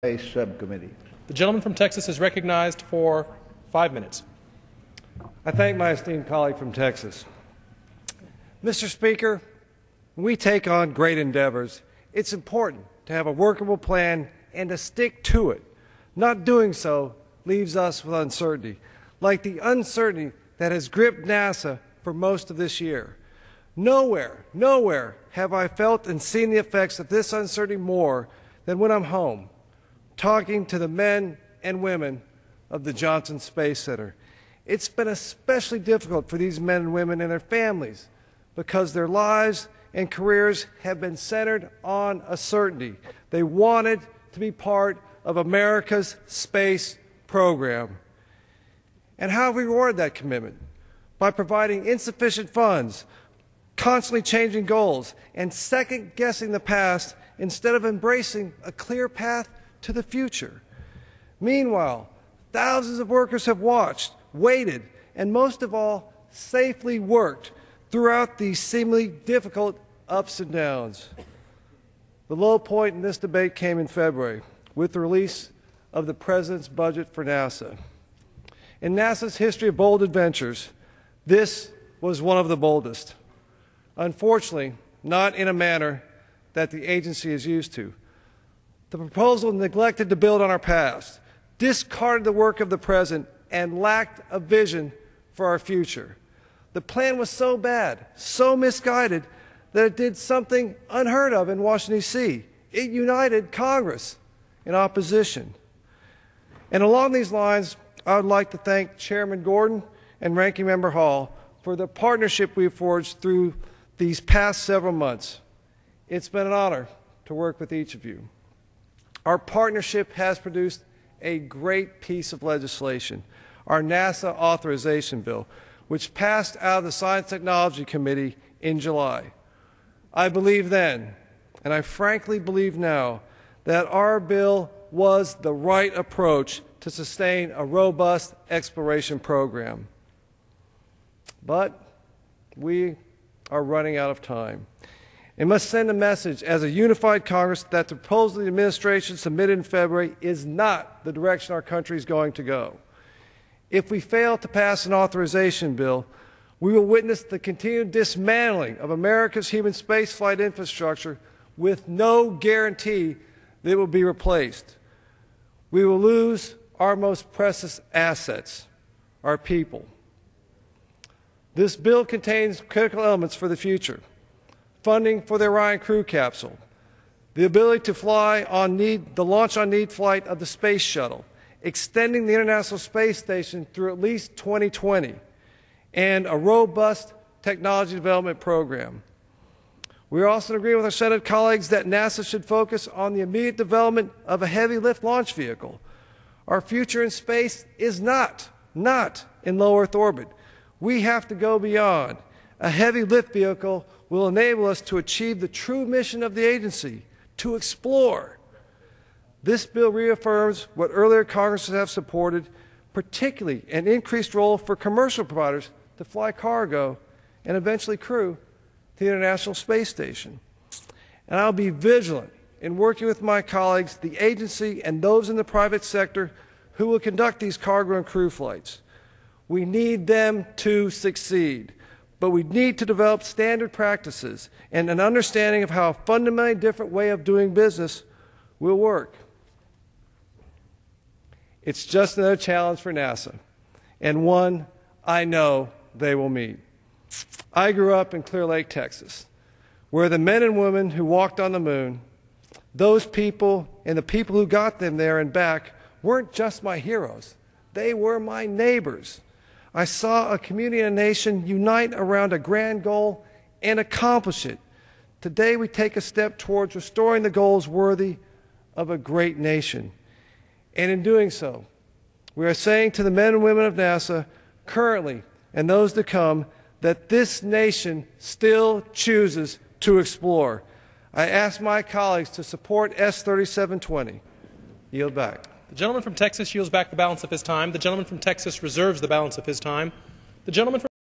Space Subcommittee. The gentleman from Texas is recognized for 5 minutes. I thank my esteemed colleague from Texas. Mr. Speaker, when we take on great endeavors, it's important to have a workable plan and to stick to it. Not doing so leaves us with uncertainty, like the uncertainty that has gripped NASA for most of this year. Nowhere have I felt and seen the effects of this uncertainty more than when I'm home, talking to the men and women of the Johnson Space Center. It's been especially difficult for these men and women and their families because their lives and careers have been centered on a certainty. They wanted to be part of America's space program. And how have we rewarded that commitment? By providing insufficient funds, constantly changing goals, and second-guessing the past instead of embracing a clear path to the future. Meanwhile, thousands of workers have watched, waited, and most of all, safely worked throughout these seemingly difficult ups and downs. The low point in this debate came in February with the release of the President's budget for NASA. In NASA's history of bold adventures, this was one of the boldest. Unfortunately, not in a manner that the agency is used to. The proposal neglected to build on our past, discarded the work of the present, and lacked a vision for our future. The plan was so bad, so misguided, that it did something unheard of in Washington, D.C. It united Congress in opposition. And along these lines, I would like to thank Chairman Gordon and Ranking Member Hall for the partnership we've forged through these past several months. It's been an honor to work with each of you. Our partnership has produced a great piece of legislation, our NASA Authorization Bill, which passed out of the Science Technology Committee in July. I believe then, and I frankly believe now, that our bill was the right approach to sustain a robust exploration program. But we are running out of time. It must send a message as a unified Congress that the proposal the administration submitted in February is not the direction our country is going to go. If we fail to pass an authorization bill, we will witness the continued dismantling of America's human spaceflight infrastructure with no guarantee that it will be replaced. We will lose our most precious assets, our people. This bill contains critical elements for the future: funding for the Orion crew capsule, the ability to fly on the launch on need flight of the space shuttle, extending the International Space Station through at least 2020, and a robust technology development program. We are also in agreement with our Senate colleagues that NASA should focus on the immediate development of a heavy lift launch vehicle. Our future in space is not in low Earth orbit. We have to go beyond. A heavy lift vehicle will enable us to achieve the true mission of the agency, to explore. This bill reaffirms what earlier Congresses have supported, particularly an increased role for commercial providers to fly cargo and eventually crew to the International Space Station. And I'll be vigilant in working with my colleagues, the agency, and those in the private sector who will conduct these cargo and crew flights. We need them to succeed, but we need to develop standard practices and an understanding of how a fundamentally different way of doing business will work. It's just another challenge for NASA, and one I know they will meet. I grew up in Clear Lake, Texas, where the men and women who walked on the moon, those people and the people who got them there and back, weren't just my heroes. They were my neighbors. I saw a community and a nation unite around a grand goal and accomplish it. Today we take a step towards restoring the goals worthy of a great nation. And in doing so, we are saying to the men and women of NASA, currently and those to come, that this nation still chooses to explore. I ask my colleagues to support S-3720. Yield back. The gentleman from Texas yields back the balance of his time. The gentleman from Texas reserves the balance of his time. The gentleman from